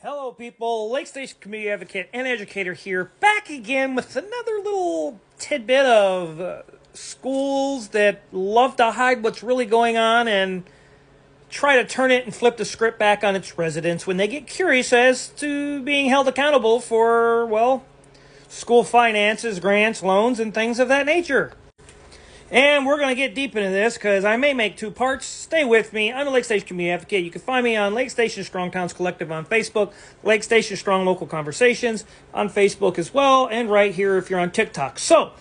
Hello people, Lake Station community advocate and educator here, back again with another little tidbit of schools that love to hide what's really going on and try to turn it and flip the script back on its residents when they get curious as to being held accountable for, well, school finances, grants, loans, and things of that nature. And we're going to get deep into this because I may make two parts. Stay with me. I'm the Lake Station Community Advocate. You can find me on Lake Station Strong Towns Collective on Facebook, Lake Station Strong Local Conversations on Facebook as well, and right here if you're on TikTok. So,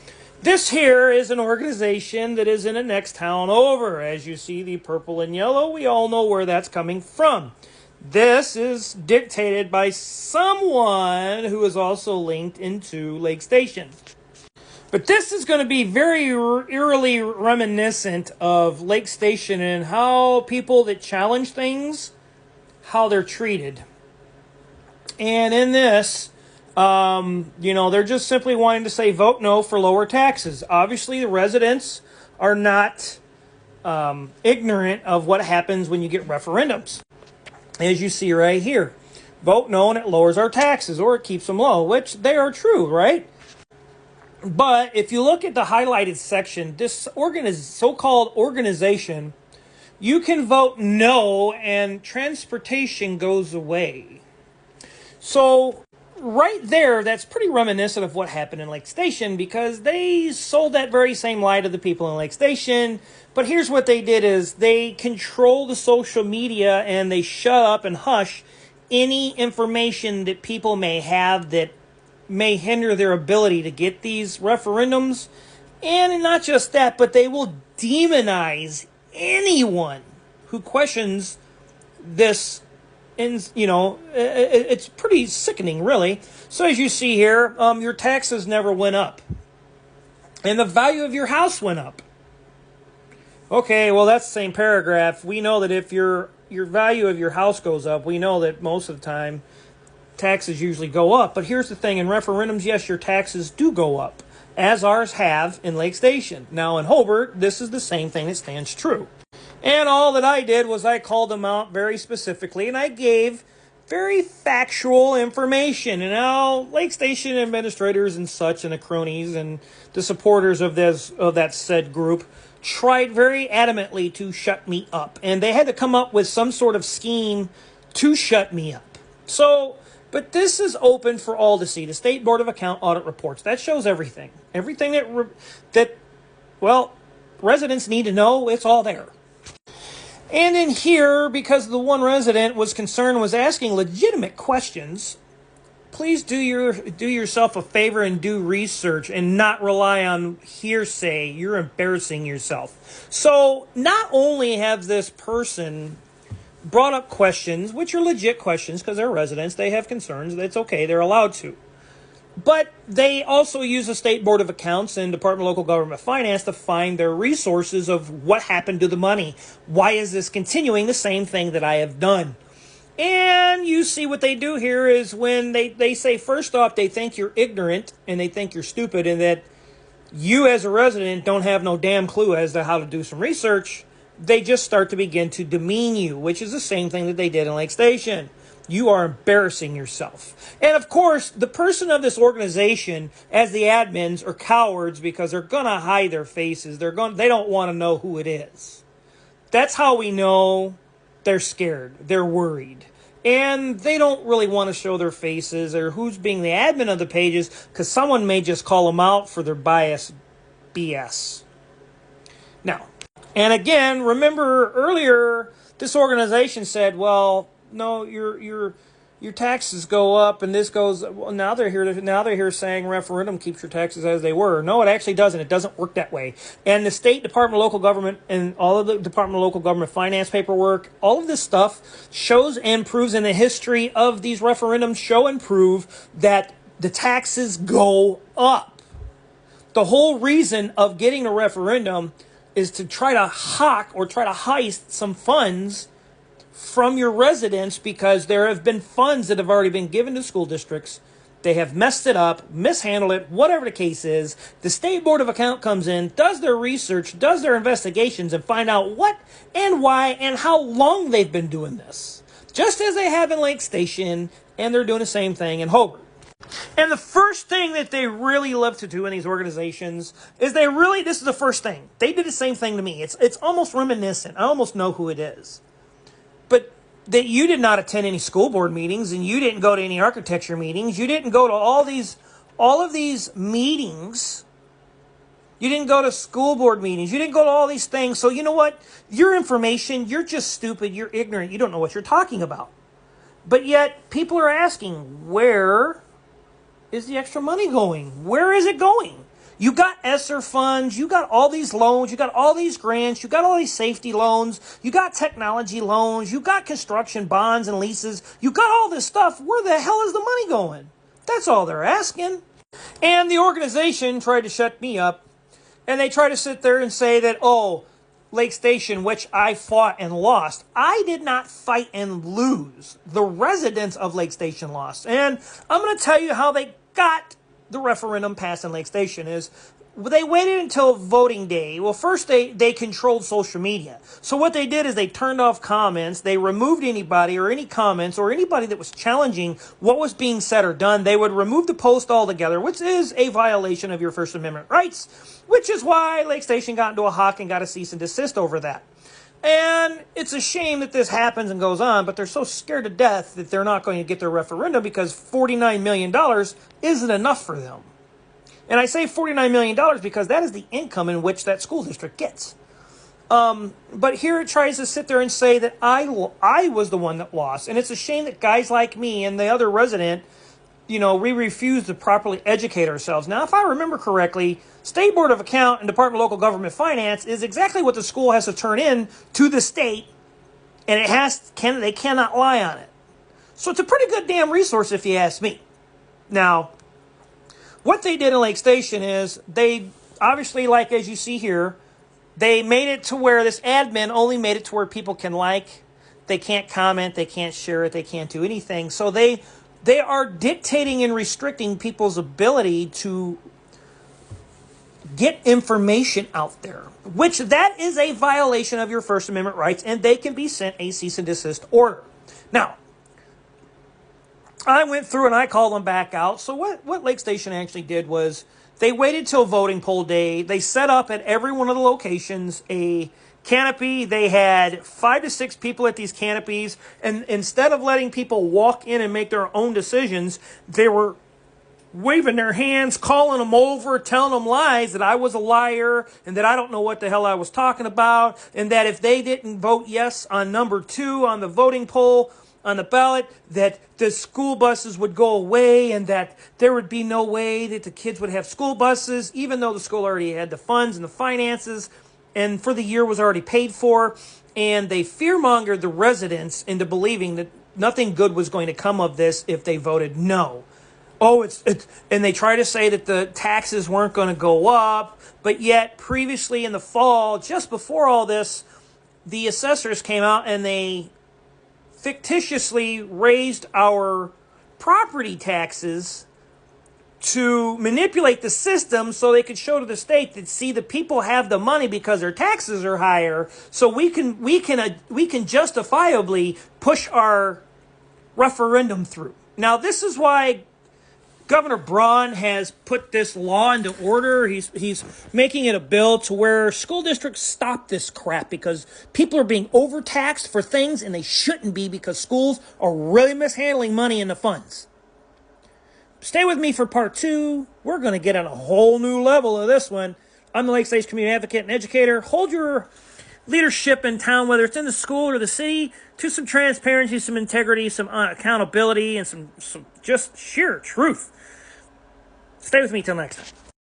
this here is an organization that is in the next town over. As you see the purple and yellow, we all know where that's coming from. This is dictated by someone who is also linked into Lake Station. But this is going to be very eerily reminiscent of Lake Station and how people that challenge things, how they're treated. And in this, they're just simply wanting to say vote no for lower taxes. Obviously, the residents are not ignorant of what happens when you get referendums. As you see right here, vote no and it lowers our taxes or it keeps them low, which they are true, right? But if you look at the highlighted section, this so-called organization, you can vote no and transportation goes away. So right there, that's pretty reminiscent of what happened in Lake Station because they sold that very same lie to the people in Lake Station. But here's what they did is they control the social media and they shut up and hush any information that people may have that may hinder their ability to get these referendums. And not just that, but they will demonize anyone who questions this. And, it's pretty sickening, really. So as you see here, your taxes never went up. And the value of your house went up. Okay, well, that's the same paragraph. We know that if your value of your house goes up, we know that most of the time taxes usually go up. But here's the thing, in referendums, yes, your taxes do go up, as ours have in Lake Station. Now in Hobart, this is the same thing that stands true. And all that I did was I called them out very specifically, and I gave very factual information. And now Lake Station administrators and such, and the cronies and the supporters of that said group tried very adamantly to shut me up. And they had to come up with some sort of scheme to shut me up. But this is open for all to see. The State Board of Account audit reports. That shows everything. Everything that residents need to know, it's all there. And in here, because the one resident was asking legitimate questions, please do yourself a favor and do research and not rely on hearsay. You're embarrassing yourself. So not only have this person brought up questions, which are legit questions because they're residents, they have concerns, that's okay, they're allowed to. But they also use the State Board of Accounts and Department of Local Government Finance to find their resources of what happened to the money. Why is this continuing the same thing that I have done? And you see what they do here is when they say, first off, they think you're ignorant and they think you're stupid and that you as a resident don't have no damn clue as to how to do some research. They just start to begin to demean you, which is the same thing that they did in Lake Station. You are embarrassing yourself. And of course, the person of this organization, as the admins, are cowards because they're going to hide their faces. They don't want to know who it is. That's how we know they're scared. They're worried. And they don't really want to show their faces or who's being the admin of the pages because someone may just call them out for their bias BS. Now, and again, remember earlier, this organization said, well, no, your taxes go up, and this goes. Well, now they're here saying referendum keeps your taxes as they were. No, it actually doesn't. It doesn't work that way. And the State Department of Local Government and all of the Department of Local Government finance paperwork, all of this stuff shows and proves in the history of these referendums show and prove that the taxes go up. The whole reason of getting a referendum is to try to heist some funds from your residents because there have been funds that have already been given to school districts. They have messed it up, mishandled it, whatever the case is. The State Board of Account comes in, does their research, does their investigations, and find out what and why and how long they've been doing this. just as they have in Lake Station, and they're doing the same thing in Hobart. And the first thing that they really love to do in these organizations is this is the first thing. They did the same thing to me. It's almost reminiscent. I almost know who it is. But that you did not attend any school board meetings, and you didn't go to any architecture meetings. You didn't go to all of these meetings. You didn't go to school board meetings. You didn't go to all these things. So you know what? Your information, you're just stupid. You're ignorant. You don't know what you're talking about. But yet people are asking, where is the extra money going? Where is it going? You got ESSER funds, you got all these loans, you got all these grants, you got all these safety loans, you got technology loans, you got construction bonds and leases, you got all this stuff. Where the hell is the money going? That's all they're asking. And the organization tried to shut me up, and they tried to sit there and say that, oh, Lake Station, which I fought and lost. I did not fight and lose. The residents of Lake Station lost. And I'm going to tell you how they got the referendum passed in Lake Station is they waited until voting day. Well, first they controlled social media. So what they did is they turned off comments. They removed anybody or any comments or anybody that was challenging what was being said or done. They would remove the post altogether, which is a violation of your First Amendment rights, which is why Lake Station got into a hock and got a cease and desist over that. And it's a shame that this happens and goes on, but they're so scared to death that they're not going to get their referendum because $49 million isn't enough for them. And I say $49 million because that is the income in which that school district gets. But here it tries to sit there and say that I was the one that lost. And it's a shame that guys like me and the other resident, we refuse to properly educate ourselves. Now, if I remember correctly, State Board of Account and Department of Local Government Finance is exactly what the school has to turn in to the state, and they cannot lie on it. So it's a pretty good damn resource if you ask me. Now, what they did in Lake Station is they obviously, like as you see here, they made it to where this admin only made it to where people can like, they can't comment, they can't share it, they can't do anything. So they are dictating and restricting people's ability to get information out there, which that is a violation of your First Amendment rights, and they can be sent a cease and desist order. Now, I went through and I called them back out. So what Lake Station actually did was they waited till voting poll day. They set up at every one of the locations a canopy. They had 5 to 6 people at these canopies. And instead of letting people walk in and make their own decisions, they were waving their hands, calling them over, telling them lies, that I was a liar and that I don't know what the hell I was talking about. And that if they didn't vote yes on number 2 on the voting poll, on the ballot, that the school buses would go away and that there would be no way that the kids would have school buses, even though the school already had the funds and the finances and for the year was already paid for. And they fear-mongered the residents into believing that nothing good was going to come of this if they voted no. Oh, and they try to say that the taxes weren't going to go up, but yet previously in the fall, just before all this, the assessors came out and they fictitiously raised our property taxes to manipulate the system so they could show to the state that, see, the people have the money because their taxes are higher, so we can justifiably push our referendum through. Now, this is why Governor Braun has put this law into order. He's making it a bill to where school districts stop this crap because people are being overtaxed for things and they shouldn't be because schools are really mishandling money in the funds. Stay with me for part 2. We're going to get on a whole new level of this one. I'm the Lake State community advocate and educator. Hold your leadership in town, whether it's in the school or the city, to some transparency, some integrity, some accountability, and some just sheer truth. Stay with me till next time.